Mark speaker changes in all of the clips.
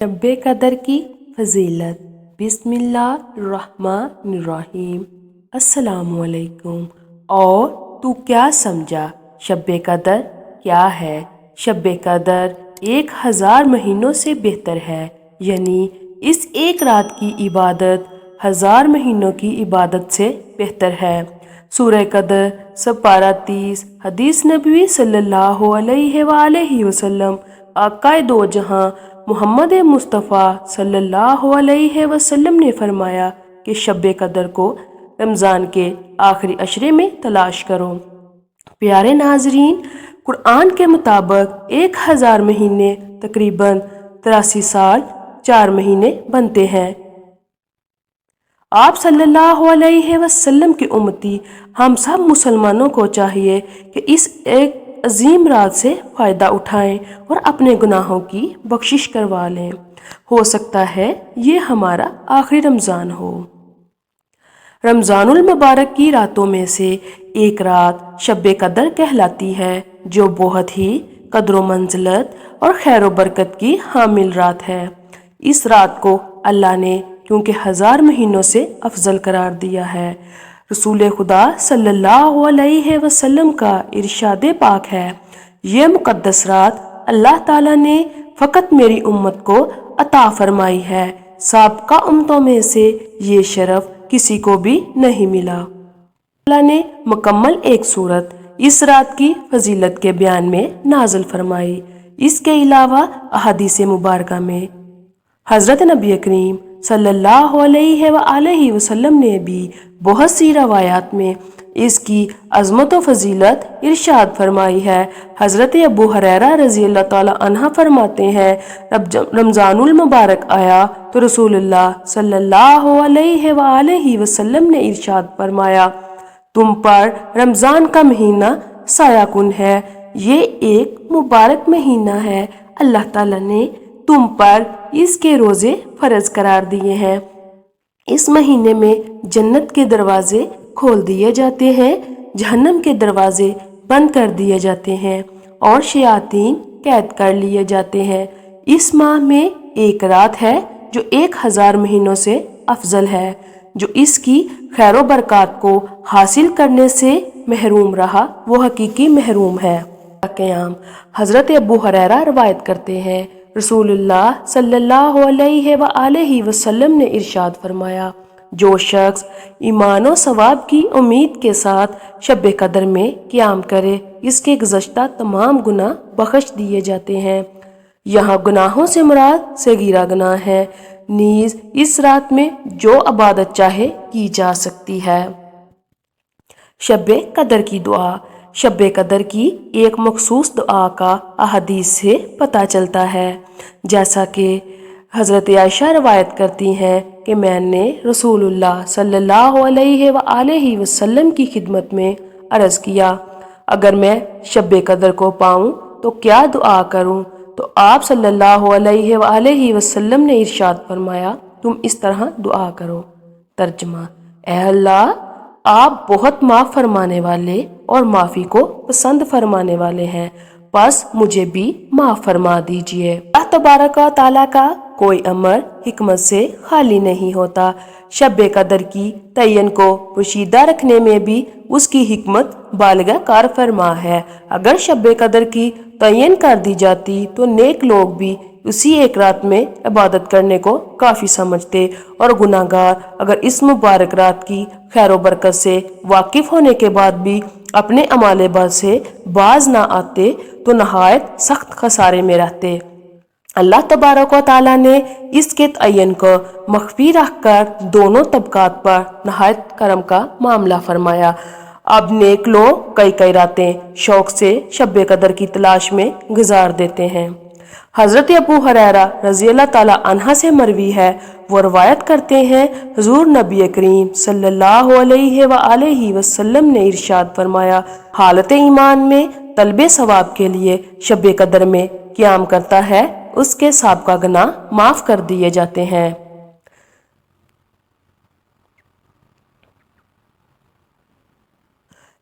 Speaker 1: शब कदर की फजीलत। बिस्मिल्लाहिर्रहमानिर्रहीम। अस्सलामुअलैकुम। और तू क्या समझा शब कदर क्या है? शब कदर 1000 महीनों से बेहतर है, यानी इस एक रात की इबादत 1000 महीनों की इबादत से बेहतर है। सूरह कदर सपारा 30। हदीस नबी सल्लल्लाहु अलैहि वसल्लम आकाए दो जहां मोहम्मद मुस्तफ़ा सल्लल्लाहु अलैहि वसल्लम ने फरमाया कि शब कदर को रमज़ान के आखिरी अशरे में तलाश करो। प्यारे नाजरीन, कुरान के मुताबिक 1000 महीने तकरीबन 83 साल 4 महीने बनते हैं। आप सल्लल्लाहु अलैहि वसल्लम की उम्मती हम सब मुसलमानों को चाहिए कि इस एक अजीम रात से फ़ायदा उठाएं और अपने गुनाहों की बख्शिश करवा लें। हो सकता है ये हमारा आखिरी रमज़ान हो। रमज़ानुल मुबारक की रातों में से एक रात शब कदर कहलाती है, जो बहुत ही कदर मंजिलत और खैर बरकत की हामिल रात है। इस रात को अल्लाह ने क्योंकि 1000 महीनों से अफजल करार दिया है। रसूल खुदा सल्लल्लाहु अलैहि वसल्लम का इरशाद पाक है, ये मुक़द्दस रात अल्लाह ताला ने फ़कत मेरी उम्मत को अता फरमाई है। साबिक़ा उम्मतों में से ये शरफ़ किसी को भी नहीं मिला। अल्लाह ने मुकम्मल एक सूरत इस रात की फजीलत के बयान में नाज़िल फरमाई। इसके अलावा अहादीस मुबारका में हज़रत नबी करीम सल्लल्लाहु अलैहि वसल्लम ने भी बहुत सी रवायात में इसकी अज़मत व फजीलत इरशाद फरमाई है। हज़रत अबू हुरैरा रज़ी अल्लाह ताला अन्हा फरमाते हैं, रमज़ानुल मुबारक आया तो रसूलुल्लाह सल्लल्लाहु अलैहि वसल्लम ने इरशाद फरमाया, तुम पर रमज़ान का महीना सायाकुन है। ये एक मुबारक महीना है। अल्लाह ताला ने तुम पर इसके रोज़े फ़र्ज करार दिए हैं। इस महीने में जन्नत के दरवाजे खोल दिए जाते हैं, जहन्नम के दरवाजे बंद कर दिए जाते हैं और शयातीन कैद कर लिए जाते हैं। इस माह में एक रात है जो 1000 महीनों से अफजल है। जो इसकी खैर बरकत को हासिल करने से महरूम रहा वो हकीकी महरूम है। क़याम हज़रत अबू हुरैरा रवायत करते हैं, रसूलुल्लाह सल्लल्लाहु अलैहि वसल्लम ने इरशाद फरमाया, जो शख्स ईमान और सवाब की उम्मीद के साथ शब कदर में क़याम करे, इसके गुज़श्ता तमाम गुनाह बख्श दिए जाते हैं। यहाँ गुनाहों से मुराद सगीरा गुनाह है। नीज़ इस रात में जो इबादत चाहे की जा सकती है। शब कदर की दुआ। शब कदर की एक मखसूस दुआ का अहादीस से पता चलता है, जैसा कि हज़रत आयशा रवायत करती हैं कि मैंने रसूलुल्लाह सल्लल्लाहु अलैहि वसल्लम की खिदमत में अर्ज़ किया, अगर मैं शब कदर को पाऊँ तो क्या दुआ करूँ? तो आप सल्लल्लाहु अलैहि वसल्लम ने इरशाद फरमाया, तुम इस तरह दुआ करो। तर्जमा, ऐ अल्लाह, आप बहुत माफ़ फरमाने वाले और माफ़ी को पसंद फरमाने वाले हैं, बस मुझे भी माफ़ फरमा दीजिए। अल्लाह तबारक व तआला का कोई अमर हिकमत से खाली नहीं होता। शब कदर की तयन को पोशीदा रखने में भी उसकी हिकमत बालिगा कार फरमा है। अगर शब कदर की तयन कर दी जाती तो नेक लोग भी उसी एक रात में इबादत करने को काफ़ी समझते और गुनाहगार अगर इस मुबारक रात की खैर बरकत से वाकिफ़ होने के बाद भी अपने अमाले बद से बाज ना आते तो नहायत सख्त खसारे में रहते। अल्लाह तबारक व तआला ने इसके तयन को मख्फी रखकर दोनों तबकात पर नहायत करम का मामला फरमाया। अब नेक लोग कई कई रातें शौक से शब कदर की तलाश में गुजार देते हैं। हज़रत अबू हुरैरा रज़ी अल्लाह ताला अन्हा से मरवी है, वो रवायत करते हैं, हुज़ूर नबी करीम सल्लल्लाहु अलैहि वसल्लम ने इरशाद फरमाया, हालत ईमान में तलबे सवाब के लिए शब कदर में क़याम करता है, उसके साबिक़ा गुनाह माफ़ कर दिए जाते हैं।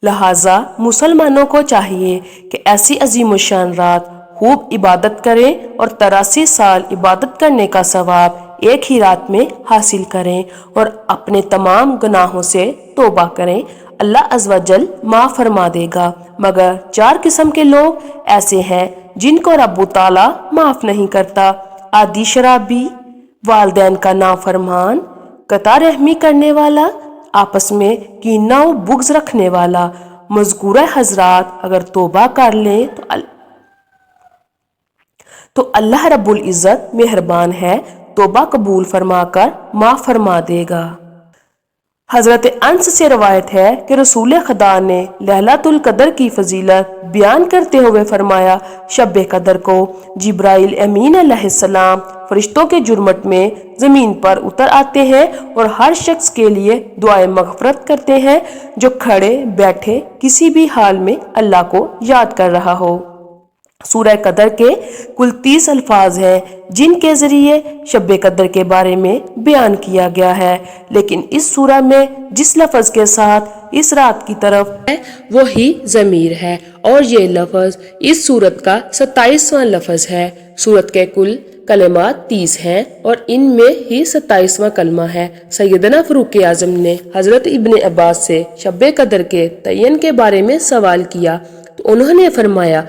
Speaker 1: लिहाजा मुसलमानों को चाहिए कि ऐसी अजीम शान रात خوب عبادت کریں اور 83 سال عبادت کرنے کا ثواب ایک ہی رات میں حاصل کریں اور اپنے تمام گناہوں سے توبہ کریں، اللہ عز و جل معاف فرما دے گا۔ مگر 4 قسم کے لوگ ایسے ہیں جن کو رب تعالیٰ معاف نہیں کرتا: عادی شرابی، والدین کا نافرمان، قطع رحمی کرنے والا، آپس میں کینہ و بغض رکھنے والا۔ مذکورہ حضرات اگر توبہ کر لیں تو اللہ رب العزت مہربان ہے، توبہ قبول فرما کر معاف فرما دے گا۔ حضرت انس سے روایت ہے کہ رسول خدا نے لیلۃ القدر کی فضیلت بیان کرتے ہوئے فرمایا: شب قدر کو جبرائیل امین علیہ السلام فرشتوں کے جرمٹ میں زمین پر اتر آتے ہیں اور ہر شخص کے لیے دعائے مغفرت کرتے ہیں جو کھڑے بیٹھے کسی بھی حال میں اللہ کو یاد کر رہا ہو۔ سورہ قدر کے کل 30 الفاظ ہیں جن کے ذریعے شب قدر کے بارے میں بیان کیا گیا ہے، لیکن اس سورہ میں جس لفظ کے ساتھ اس رات کی طرف ہے وہی ضمیر ہے، اور یہ لفظ اس سورت کا 27واں لفظ ہے۔ سورت کے کل کلمات 30 ہیں اور ان میں ہی 27واں کلمہ ہے۔ سیدنا فاروق اعظم نے حضرت ابن عباس سے شب قدر کے تعین کے بارے میں سوال کیا تو انہوں نے فرمایا: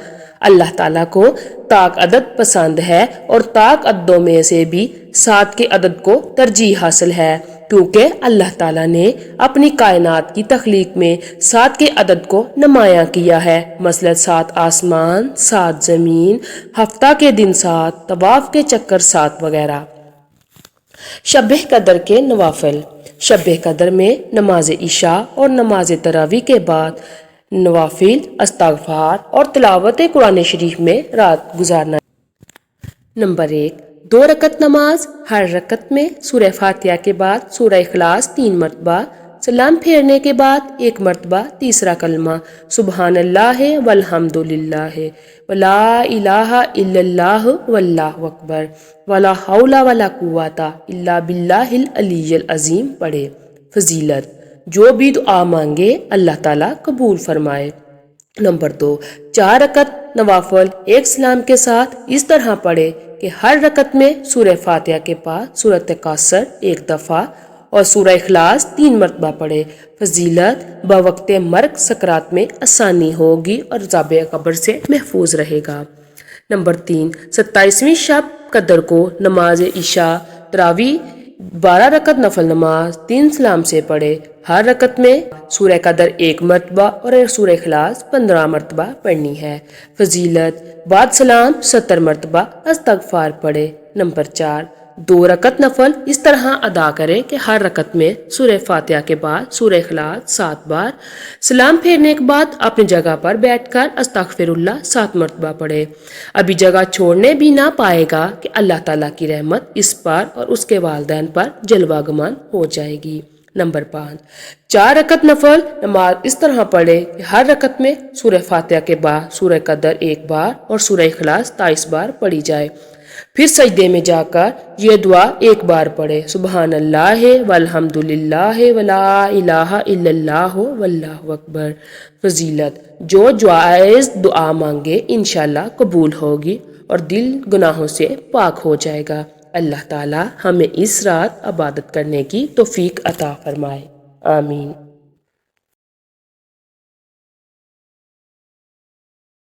Speaker 1: اللہ تعالیٰ کو طاق عدد پسند ہے اور طاق عددوں میں سے بھی 7 کے عدد کو ترجیح حاصل ہے، کیونکہ اللہ تعالیٰ نے اپنی کائنات کی تخلیق میں 7 کے عدد کو نمایاں کیا ہے، مثلا 7 آسمان، 7 زمین، ہفتہ کے دن 7، طواف کے چکر 7 وغیرہ۔ شب قدر کے نوافل: شب قدر میں نماز عشاء اور نماز تراویح کے بعد نوافل، استغفار اور تلاوت قرآن شریف میں رات گزارنا۔ نمبر 1، 2 رکعت نماز۔ ہر رکعت میں سورہ فاتحہ کے بعد سورہ اخلاص 3 مرتبہ، سلام پھیرنے کے بعد 1 مرتبہ تیسرا کلمہ سبحان اللہ والحمد للہ ولا الہ الا اللہ واللہ اکبر ولا حول ولا قوت الا باللہ العلی العظیم پڑھے۔ فضیلت: جو بھی دعا مانگے اللہ تعالیٰ قبول فرمائے۔ نمبر 2، 4 رکعت نوافل ایک سلام کے ساتھ اس طرح پڑھے کہ ہر رکعت میں سورہ فاتحہ کے بعد سورۃ کوثر 1 دفعہ اور سورہ اخلاص 3 مرتبہ پڑھے۔ فضیلت: بوقت مرگ سکرات میں آسانی ہوگی اور عذاب قبر سے محفوظ رہے گا۔ نمبر 3، 27ویں شب قدر کو نماز عشاء تراویح 12 رکعت نفل نماز 3 سلام سے پڑھے۔ ہر رکعت میں سورہ قدر 1 مرتبہ اور سورہ اخلاص 15 مرتبہ پڑھنی ہے۔ فضیلت: بعد سلام 70 مرتبہ استغفار پڑھے۔ نمبر 4، 2 رکعت نفل اس طرح ادا کرے کہ ہر رکعت میں سورہ فاتحہ کے بعد سورہ اخلاص 7 بار، سلام پھیرنے کے بعد اپنی جگہ پر بیٹھ کر استغفر اللہ 7 مرتبہ پڑھے۔ ابھی جگہ چھوڑنے بھی نہ پائے گا کہ اللہ تعالیٰ کی رحمت اس پر اور اس کے والدین پر جلوہ گمان ہو جائے گی۔ نمبر 5، 4 رکعت نفل نماز اس طرح پڑھے کہ ہر رکعت میں سورہ فاتحہ کے بعد سورہ قدر 1 بار اور سورہ اخلاص 23 بار پڑھی جائے، پھر سجدے میں جا کر یہ دعا 1 بار پڑھے: سبحان اللہ والحمد للہ ولا الہ الا اللہ واللہ اکبر۔ فضیلت: جو جائز دعا مانگے انشاءاللہ قبول ہوگی اور دل گناہوں سے پاک ہو جائے گا۔ اللہ تعالی ہمیں اس رات عبادت کرنے کی توفیق عطا فرمائے، آمین۔